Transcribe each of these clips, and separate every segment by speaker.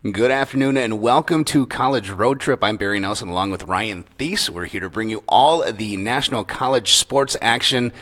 Speaker 1: Good afternoon and welcome to College Road Trip. I'm Barry Nelson along with Ryan Thies. We're here to bring you all of the national college sports action.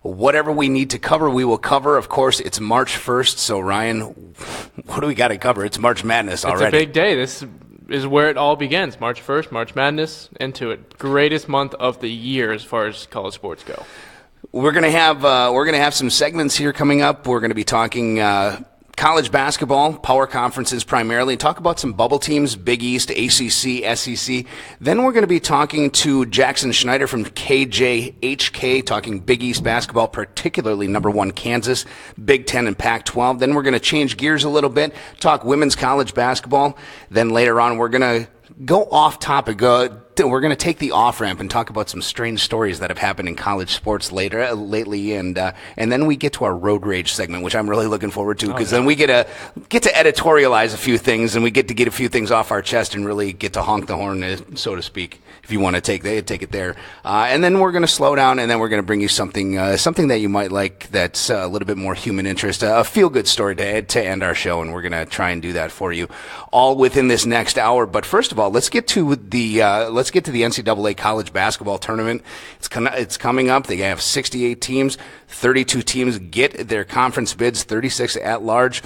Speaker 1: Whatever we need to cover, we will cover. Of course, it's March 1st, so Ryan, what do we got to cover? It's March Madness already.
Speaker 2: It's a big day. This is where it all begins. March 1st, March Madness, into it. Greatest month of the year as far as college sports go.
Speaker 1: We're gonna have some segments here coming up. We're gonna be talking college basketball, power conferences primarily, talk about some bubble teams, Big East, ACC, SEC. Then we're going to be talking to Jackson Schneider from KJHK, talking Big East basketball, particularly number one Kansas, Big Ten, and Pac-12. Then we're going to change gears a little bit, talk women's college basketball. Then later on, we're going to go off topic. We're going to take the off-ramp and talk about some strange stories that have happened in college sports lately, and then we get to our road rage segment, which I'm really looking forward to, because then we get to editorialize a few things, and we get to get a few things off our chest and really get to honk the horn, so to speak, if you want to take it there. And then we're going to slow down, and then we're going to bring you something that you might like that's a little bit more human interest, a feel-good story to end our show, and we're going to try and do that for you all within this next hour. But first of all, let's get to the NCAA college basketball tournament. It's coming up. They have 68 teams. 32 teams get their conference bids, 36 at large.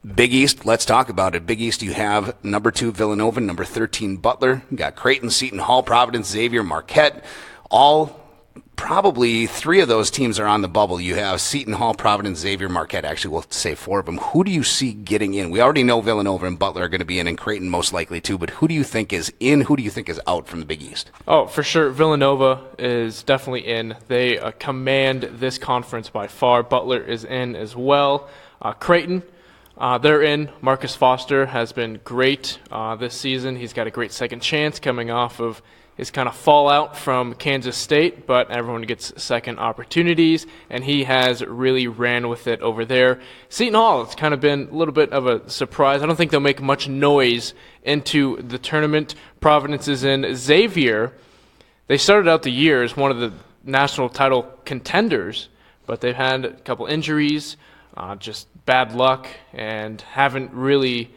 Speaker 1: Big East, let's talk about it. Big East, you have number 2 Villanova, number 13 Butler. You got Creighton, Seton Hall, Providence, Xavier, Marquette. Probably 3 of those teams are on the bubble. You have Seton Hall, Providence, Xavier, Marquette. Actually, we'll say 4 of them. Who do you see getting in? We already know Villanova and Butler are going to be in, and Creighton most likely too. But who do you think is in? Who do you think is out from the Big East?
Speaker 2: Oh, for sure. Villanova is definitely in. They command this conference by far. Butler is in as well. Creighton, they're in. Marcus Foster has been great this season. He's got a great second chance coming off of his kind of fallout from Kansas State, but everyone gets second opportunities, and he has really ran with it over there. Seton Hall, it's kind of been a little bit of a surprise. I don't think they'll make much noise into the tournament. Providence is in. Xavier, they started out the year as one of the national title contenders, but they've had a couple injuries, just bad luck, and haven't really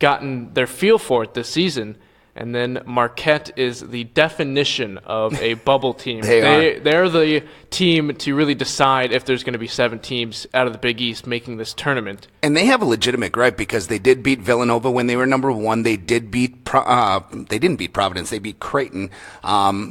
Speaker 2: gotten their feel for it this season. And then Marquette is the definition of a bubble team. They're the team to really decide if there's going to be 7 teams out of the Big East making this tournament.
Speaker 1: And they have a legitimate gripe because they did beat Villanova when they were number 1. They did beat they didn't beat Providence. They beat Creighton.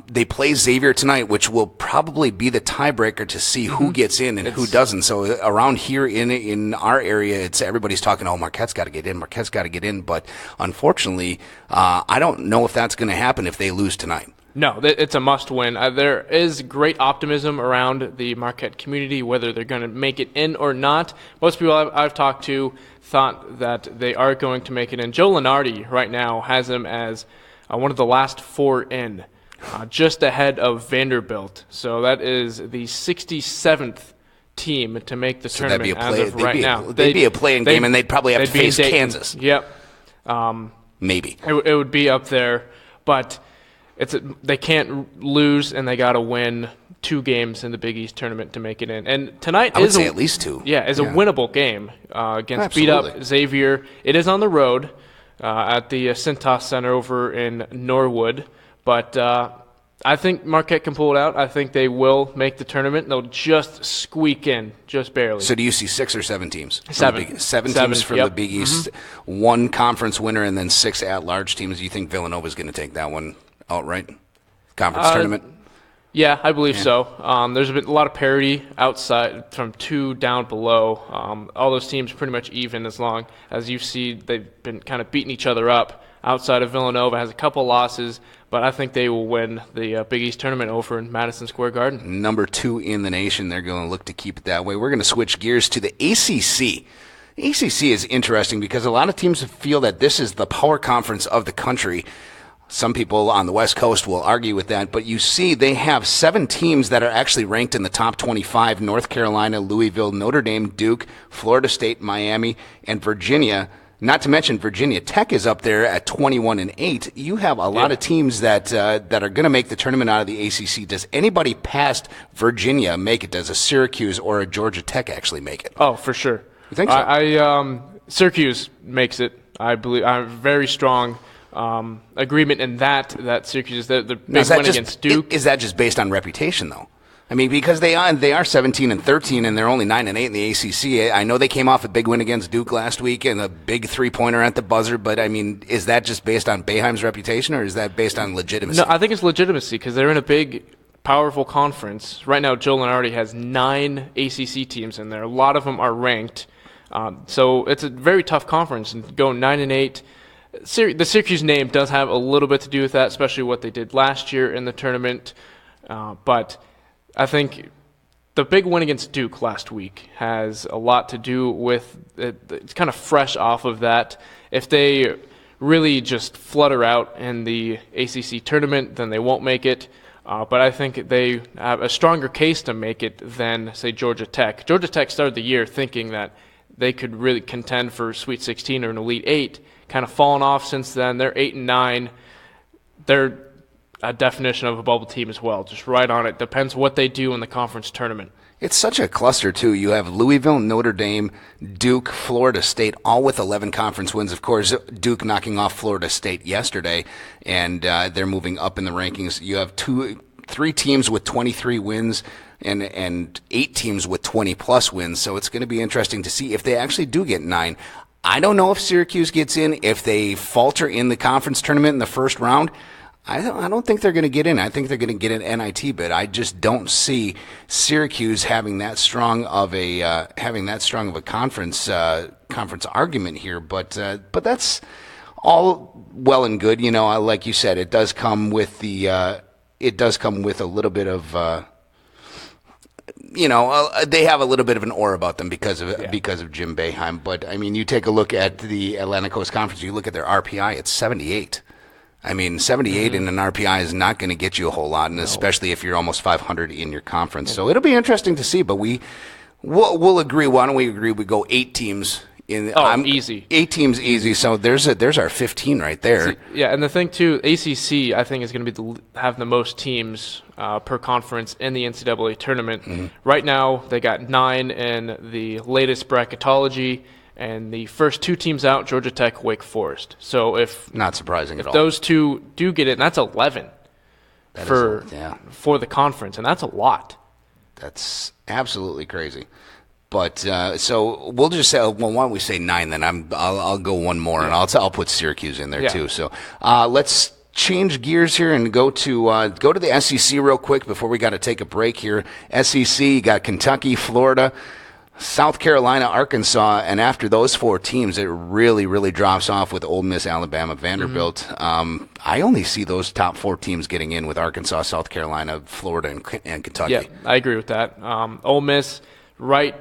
Speaker 1: They play Xavier tonight, which will probably be the tiebreaker to see who gets in and who doesn't. So around here in our area, it's everybody's talking, oh, Marquette's got to get in. Marquette's got to get in. But unfortunately, I don't know if that's going to happen if they lose tonight.
Speaker 2: No, it's a must-win. There is great optimism around the Marquette community, whether they're going to make it in or not. Most people I've talked to thought that they are going to make it in. Joe Lunardi right now has them as one of the last 4 in, just ahead of Vanderbilt. So that is the 67th team to make the tournament as of right now.
Speaker 1: They'd be a play-in game, and they'd probably have to face Kansas.
Speaker 2: Yep.
Speaker 1: Maybe.
Speaker 2: It would be up there, but they can't lose, and they got to win 2 games in the Big East tournament to make it in. And tonight
Speaker 1: I would say at least 2.
Speaker 2: Yeah, is a winnable game against beat-up Xavier. It is on the road at the Cintas Center over in Norwood, but I think Marquette can pull it out. I think they will make the tournament. They'll just squeak in, just barely.
Speaker 1: So do you see 6 or 7 teams?
Speaker 2: 7.
Speaker 1: 7 teams from the Big East, 1 conference winner, and then 6 at-large teams. Do you think Villanova is going to take that one outright? Conference tournament?
Speaker 2: Yeah, I believe so. There's been a lot of parity outside from 2 down below. All those teams pretty much even, as long as you see they've been kind of beating each other up. Outside of Villanova has a couple losses, but I think they will win the Big East tournament over in Madison Square Garden.
Speaker 1: Number 2 in the nation. They're going to look to keep it that way. We're going to switch gears to the ACC. The ACC is interesting because a lot of teams feel that this is the power conference of the country. Some people on the West Coast will argue with that, but you see they have 7 teams that are actually ranked in the top 25: North Carolina, Louisville, Notre Dame, Duke, Florida State, Miami, and Virginia. Not to mention Virginia Tech is up there at 21-8. You have a lot of teams that are going to make the tournament out of the ACC. Does anybody past Virginia make it? Does a Syracuse or a Georgia Tech actually make it?
Speaker 2: Oh, for sure.
Speaker 1: You think so?
Speaker 2: Syracuse makes it. I believe I have very strong agreement in that Syracuse is the big win against Duke.
Speaker 1: Is that just based on reputation, though? I mean, because they are 17-13 and they're only 9-8 in the ACC. I know they came off a big win against Duke last week and a big 3-pointer at the buzzer. But I mean, is that just based on Boeheim's reputation, or is that based on legitimacy?
Speaker 2: No, I think it's legitimacy because they're in a big, powerful conference right now. Joe Lunardi has 9 ACC teams in there. A lot of them are ranked, so it's a very tough conference. And going 9-8, the Syracuse name does have a little bit to do with that, especially what they did last year in the tournament. But I think the big win against Duke last week has a lot to do with it. It's kind of fresh off of that. If they really just flutter out in the ACC tournament, then they won't make it. But I think they have a stronger case to make it than, say, Georgia Tech. Georgia Tech started the year thinking that they could really contend for Sweet 16 or an Elite 8. Kind of fallen off since then. They're 8-9. They're a definition of a bubble team as well, just right on it. Depends what they do in the conference tournament.
Speaker 1: It's such a cluster, too. You have Louisville, Notre Dame, Duke, Florida State, all with 11 conference wins. Of course, Duke knocking off Florida State yesterday, and they're moving up in the rankings. You have 3 teams with 23 wins and 8 teams with 20-plus wins, so it's going to be interesting to see if they actually do get 9. I don't know if Syracuse gets in. If they falter in the conference tournament in the first round, I don't think they're going to get in. I think they're going to get an NIT bid. I just don't see Syracuse having that strong of a conference argument here. But that's all well and good. You know, like you said, it does come with a little bit of. They have a little bit of an aura about them because of Jim Boeheim. But I mean, you take a look at the Atlantic Coast Conference. You look at their RPI; it's 78. I mean, 78 in an RPI is not going to get you a whole lot, and especially if you're almost 500 in your conference. So it'll be interesting to see. But we'll agree. Why don't we agree? We go 8 teams.
Speaker 2: Easy.
Speaker 1: 8 teams easy. So there's our 15 right there.
Speaker 2: Yeah, and the thing too, ACC I think is going to have the most teams per conference in the NCAA tournament. Mm-hmm. Right now they got 9 in the latest bracketology, and the first 2 teams out, Georgia Tech, Wake Forest. So
Speaker 1: not surprising at all.
Speaker 2: If those 2 do get it, and that's 11 for the conference, and that's a lot.
Speaker 1: That's absolutely crazy. But so we'll just say, well, why don't we say 9 then? I'll go one more, and I'll put Syracuse in there too. So let's change gears here and go to the SEC real quick before we got to take a break here. SEC, you got Kentucky, Florida, South Carolina, Arkansas, and after those 4 teams, it really, really drops off with Ole Miss, Alabama, Vanderbilt. Mm-hmm. I only see those top 4 teams getting in with Arkansas, South Carolina, Florida, and Kentucky.
Speaker 2: Yeah, I agree with that. Ole Miss, right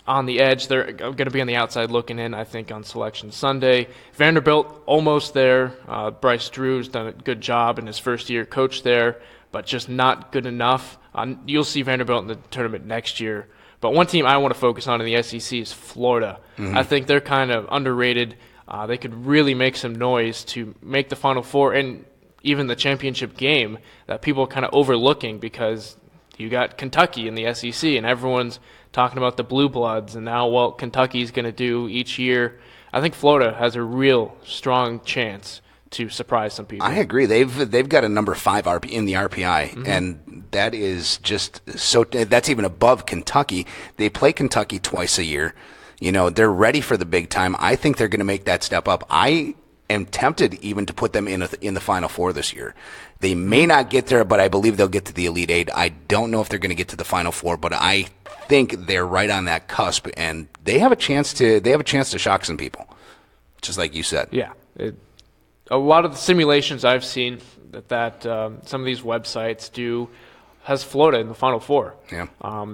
Speaker 2: on the edge. They're going to be on the outside looking in, I think, on Selection Sunday. Vanderbilt, almost there. Bryce Drew's done a good job in his first year coach there, but just not good enough. You'll see Vanderbilt in the tournament next year. But one team I want to focus on in the SEC is Florida. Mm-hmm. I think they're kind of underrated. They could really make some noise to make the Final Four and even the championship game that people are kind of overlooking because you got Kentucky in the SEC and everyone's talking about the Blue Bloods and now what Kentucky's going to do each year. I think Florida has a real strong chance to surprise some people.
Speaker 1: I agree. They've got a number 5 in the RPI, mm-hmm. and that is just so. That's even above Kentucky. They play Kentucky twice a year. You know, they're ready for the big time. I think they're going to make that step up. I am tempted even to put them in the Final Four this year. They may not get there, but I believe they'll get to the Elite 8. I don't know if they're going to get to the Final Four, but I think they're right on that cusp, and they have a chance to shock some people, just like you said.
Speaker 2: Yeah. A lot of the simulations I've seen that some of these websites do has Florida in the Final Four.
Speaker 1: Yeah.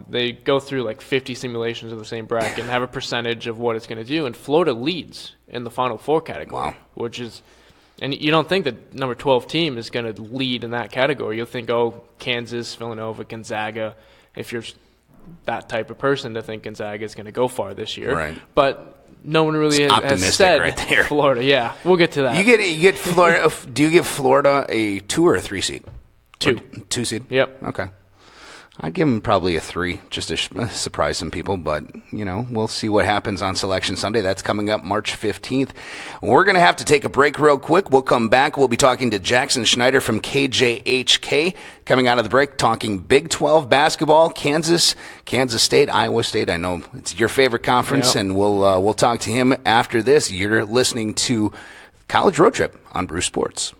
Speaker 2: They go through like 50 simulations of the same bracket and have a percentage of what it's going to do, and Florida leads in the Final Four category, which is, and you don't think that number 12 team is going to lead in that category. You'll think, Kansas, Villanova, Gonzaga, if you're that type of person to think Gonzaga is going to go far this year.
Speaker 1: Right.
Speaker 2: But no one really has said
Speaker 1: right there.
Speaker 2: Florida. Yeah, we'll get to that.
Speaker 1: You get Florida. Do you give Florida a 2 or a 3 seed?
Speaker 2: 2.
Speaker 1: 2 seed?
Speaker 2: Yep.
Speaker 1: Okay. I'd give him probably a 3, just to surprise some people. But, we'll see what happens on Selection Sunday. That's coming up March 15th. We're going to have to take a break real quick. We'll come back. We'll be talking to Jackson Schneider from KJHK. Coming out of the break, talking Big 12 basketball, Kansas State, Iowa State. I know it's your favorite conference, and we'll talk to him after this. You're listening to College Road Trip on Brew Sports.